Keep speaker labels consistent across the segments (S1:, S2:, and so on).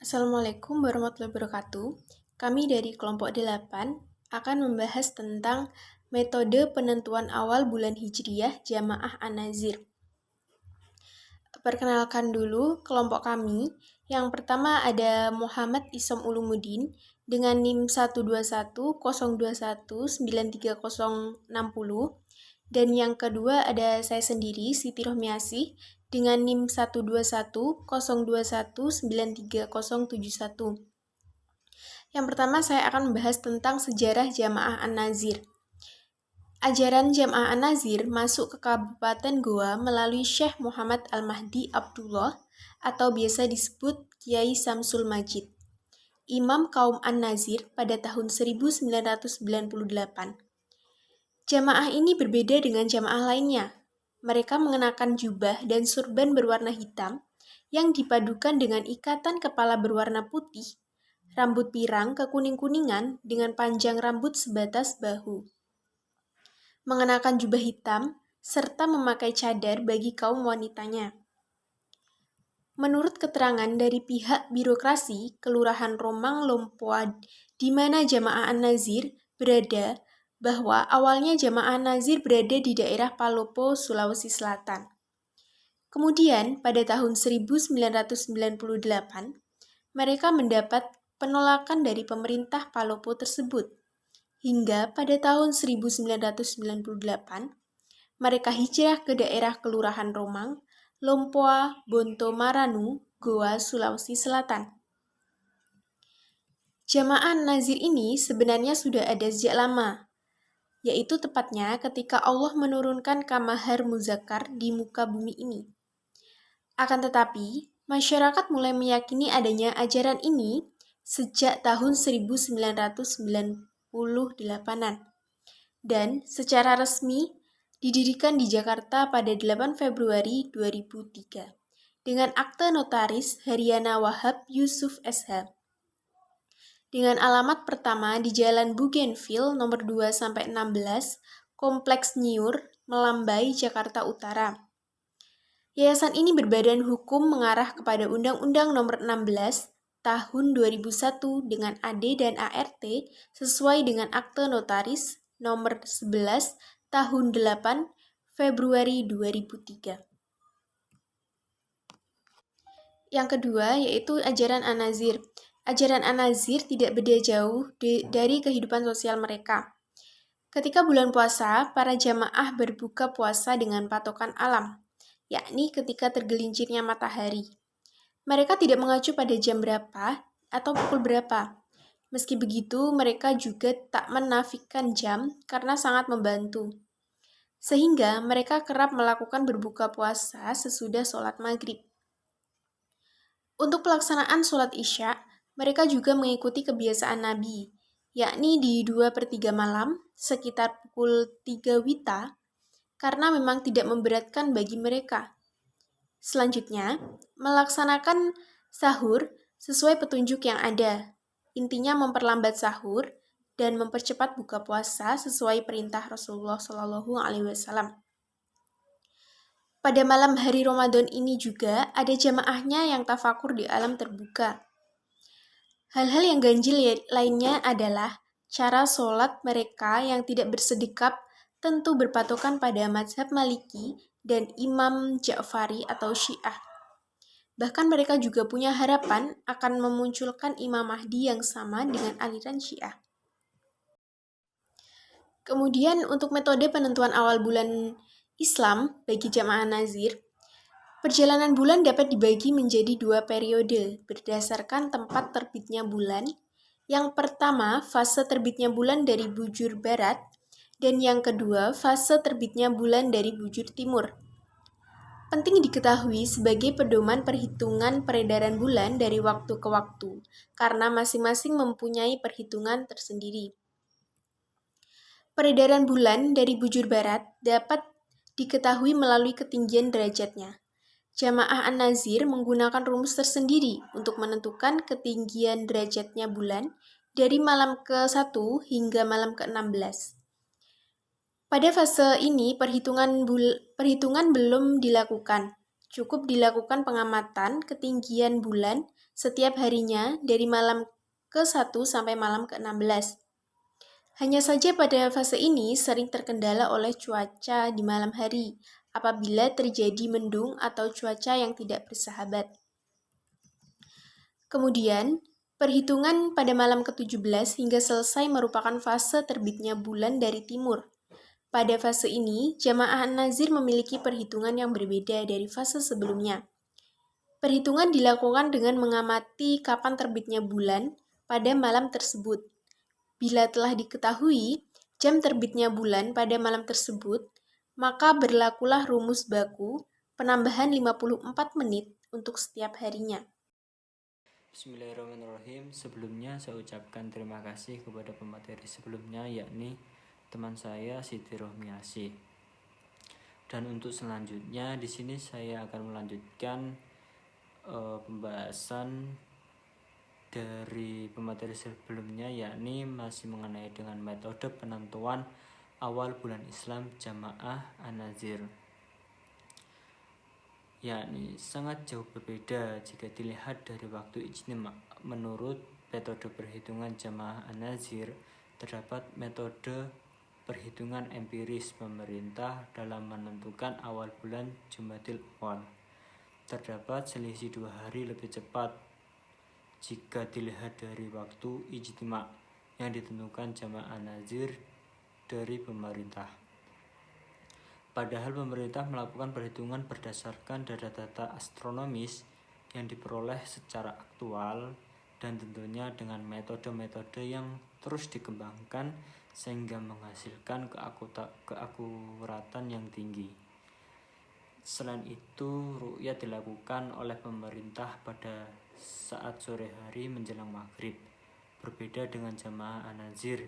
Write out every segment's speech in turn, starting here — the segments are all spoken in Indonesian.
S1: Assalamualaikum warahmatullahi wabarakatuh. Kami dari kelompok 8 akan membahas tentang metode penentuan awal bulan Hijriyah Jamaah An-Nazir. Perkenalkan dulu kelompok kami. Yang pertama ada Muhammad Isom Ulumuddin dengan NIM 12102193060, dan yang kedua ada saya sendiri Siti Rohmiasih dengan NIM 12102193071. Yang pertama saya akan membahas tentang sejarah Jamaah An-Nazir. Ajaran Jamaah An-Nazir masuk ke Kabupaten Goa melalui Syekh Muhammad Al-Mahdi Abdullah atau biasa disebut Kiai Samsul Majid, Imam kaum An-Nazir pada tahun 1998. Jamaah ini berbeda dengan jamaah lainnya. Mereka mengenakan jubah dan surban berwarna hitam yang dipadukan dengan ikatan kepala berwarna putih, rambut pirang kekuning-kuningan dengan panjang rambut sebatas bahu. Mengenakan jubah hitam, serta memakai cadar bagi kaum wanitanya. Menurut keterangan dari pihak birokrasi Kelurahan Romang Lompoa di mana Jamaah An-Nazir berada, bahwa awalnya Jamaah An-Nazir berada di daerah Palopo, Sulawesi Selatan. Kemudian pada tahun 1998, mereka mendapat penolakan dari pemerintah Palopo tersebut. Hingga pada tahun 1998, mereka hijrah ke daerah Kelurahan Romang, Lompoa, Bonto Maranu, Goa, Sulawesi Selatan. Jamaah Nazir ini sebenarnya sudah ada sejak lama, yaitu tepatnya ketika Allah menurunkan Kamahar Muzakkar di muka bumi ini. Akan tetapi, masyarakat mulai meyakini adanya ajaran ini sejak tahun 1998-an, dan secara resmi didirikan di Jakarta pada 8 Februari 2003 dengan akte notaris Haryana Wahab Yusuf SH. Dengan alamat pertama di Jalan Bougainville nomor 2-16, Kompleks Nyiur, Melambai, Jakarta Utara. Yayasan ini berbadan hukum mengarah kepada Undang-Undang nomor 16 tahun 2001 dengan AD dan ART sesuai dengan akte notaris nomor 11 tahun 8 Februari 2003. Yang kedua yaitu ajaran An-Nazir. Ajaran An-Nazir tidak beda jauh dari kehidupan sosial mereka. Ketika bulan puasa, para jamaah berbuka puasa dengan patokan alam, yakni ketika tergelincirnya matahari. Mereka tidak mengacu pada jam berapa atau pukul berapa. Meski begitu, mereka juga tak menafikan jam karena sangat membantu. Sehingga mereka kerap melakukan berbuka puasa sesudah sholat maghrib. Untuk pelaksanaan sholat Isya, mereka juga mengikuti kebiasaan Nabi, yakni di 2/3 malam, sekitar pukul 3 WITA, karena memang tidak memberatkan bagi mereka. Selanjutnya, melaksanakan sahur sesuai petunjuk yang ada. Intinya memperlambat sahur dan mempercepat buka puasa sesuai perintah Rasulullah SAW. Pada malam hari Ramadan ini juga ada jamaahnya yang tafakur di alam terbuka. Hal-hal yang ganjil lainnya adalah cara sholat mereka yang tidak bersedekap tentu berpatokan pada mazhab Maliki dan Imam Ja'fari atau Syiah. Bahkan mereka juga punya harapan akan memunculkan Imam Mahdi yang sama dengan aliran Syiah. Kemudian untuk metode penentuan awal bulan Islam bagi Jamaah Nazir, perjalanan bulan dapat dibagi menjadi 2 periode berdasarkan tempat terbitnya bulan. Yang pertama, fase terbitnya bulan dari bujur barat, dan yang kedua, fase terbitnya bulan dari bujur timur. Penting diketahui sebagai pedoman perhitungan peredaran bulan dari waktu ke waktu, karena masing-masing mempunyai perhitungan tersendiri. Peredaran bulan dari bujur barat dapat diketahui melalui ketinggian derajatnya. Jamaah An-Nazir menggunakan rumus tersendiri untuk menentukan ketinggian derajatnya bulan dari malam ke-1 hingga malam ke-16. Pada fase ini, perhitungan belum dilakukan. Cukup dilakukan pengamatan ketinggian bulan setiap harinya dari malam ke-1 sampai malam ke-16. Hanya saja pada fase ini sering terkendala oleh cuaca di malam hari apabila terjadi mendung atau cuaca yang tidak bersahabat. Kemudian, perhitungan pada malam ke-17 hingga selesai merupakan fase terbitnya bulan dari timur. Pada fase ini, jamaah An-Nazir memiliki perhitungan yang berbeda dari fase sebelumnya. Perhitungan dilakukan dengan mengamati kapan terbitnya bulan pada malam tersebut. Bila telah diketahui jam terbitnya bulan pada malam tersebut, maka berlakulah rumus baku penambahan 54 menit untuk setiap harinya.
S2: Bismillahirrahmanirrahim. Sebelumnya saya ucapkan terima kasih kepada pemateri sebelumnya, yakni teman saya Siti Rohmiasih. Dan untuk selanjutnya di sini saya akan melanjutkan pembahasan dari pemateri sebelumnya, yakni masih mengenai dengan metode penentuan awal bulan Islam Jamaah An-Nazir, yakni sangat jauh berbeda jika dilihat dari waktu ijtima. Menurut metode perhitungan Jamaah An-Nazir, terdapat metode perhitungan empiris pemerintah dalam menentukan awal bulan Jumadil Awal. Terdapat selisih 2 hari lebih cepat jika dilihat dari waktu ijtima yang ditentukan Jamaah An-Nazir dari pemerintah. Padahal pemerintah melakukan perhitungan berdasarkan data-data astronomis yang diperoleh secara aktual dan tentunya dengan metode-metode yang terus dikembangkan sehingga menghasilkan keakuratan yang tinggi. Selain itu, ru'yat dilakukan oleh pemerintah pada saat sore hari menjelang maghrib. Berbeda dengan Jamaah An-Nazir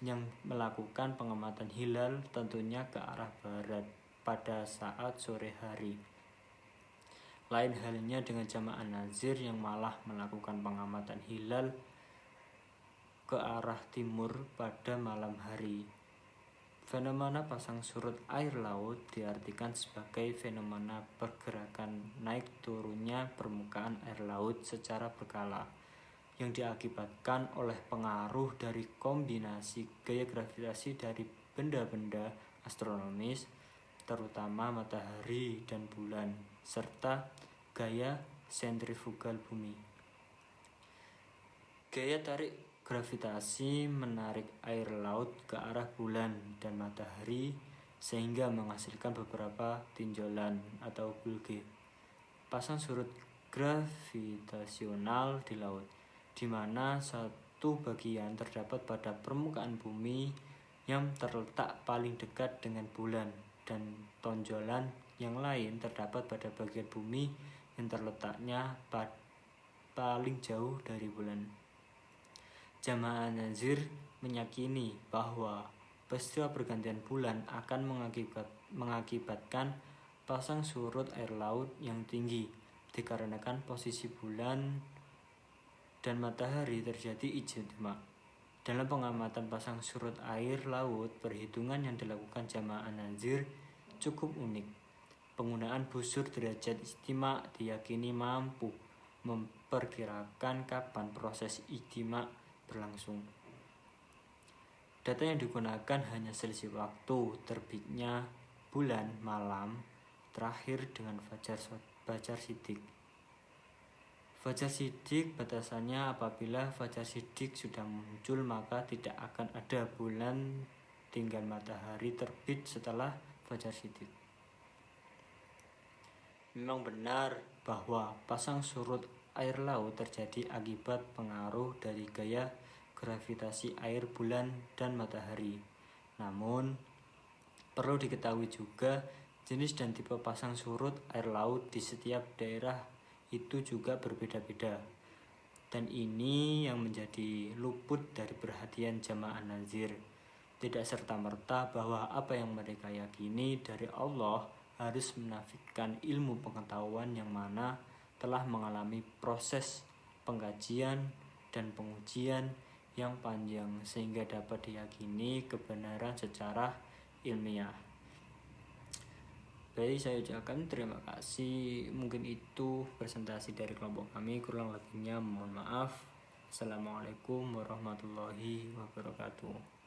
S2: yang melakukan pengamatan hilal tentunya ke arah barat pada saat sore hari. Lain halnya dengan Jamaah An-Nazir yang malah melakukan pengamatan hilal ke arah timur pada malam hari. Fenomena pasang surut air laut diartikan sebagai fenomena pergerakan naik turunnya permukaan air laut secara berkala yang diakibatkan oleh pengaruh dari kombinasi gaya gravitasi dari benda-benda astronomis, terutama matahari dan bulan, serta gaya sentrifugal bumi. Gaya tarik gravitasi menarik air laut ke arah bulan dan matahari sehingga menghasilkan beberapa tinjolan atau bulge. Pasang surut gravitasional di laut, di mana satu bagian terdapat pada permukaan bumi yang terletak paling dekat dengan bulan dan tonjolan yang lain terdapat pada bagian bumi yang terletaknya paling jauh dari bulan. Jamaah An-Nazir meyakini bahwa peristiwa pergantian bulan akan mengakibatkan pasang surut air laut yang tinggi dikarenakan posisi bulan dan matahari terjadi ijtima. Dalam pengamatan pasang surut air laut, perhitungan yang dilakukan Jamaah An-Nazir cukup unik. Penggunaan busur derajat ijtima diyakini mampu memperkirakan kapan proses ijtima berlangsung. Data yang digunakan hanya selisih waktu terbitnya bulan malam terakhir dengan fajar shidik. Fajar shidik batasannya apabila fajar shidik sudah muncul maka tidak akan ada bulan, tinggal matahari terbit setelah fajar shidik. Memang benar bahwa pasang surut air laut terjadi akibat pengaruh dari gaya gravitasi air bulan dan matahari. Namun, perlu diketahui juga jenis dan tipe pasang surut air laut di setiap daerah itu juga berbeda-beda. Dan ini yang menjadi luput dari perhatian Jamaah An-Nazir. Tidak serta-merta bahwa apa yang mereka yakini dari Allah harus menafikan ilmu pengetahuan yang mana telah mengalami proses pengkajian dan pengujian yang panjang sehingga dapat diyakini kebenaran secara ilmiah. Baik, saya ucapkan terima kasih. Mungkin itu presentasi dari kelompok kami. Kurang lebihnya mohon maaf. Assalamualaikum warahmatullahi wabarakatuh.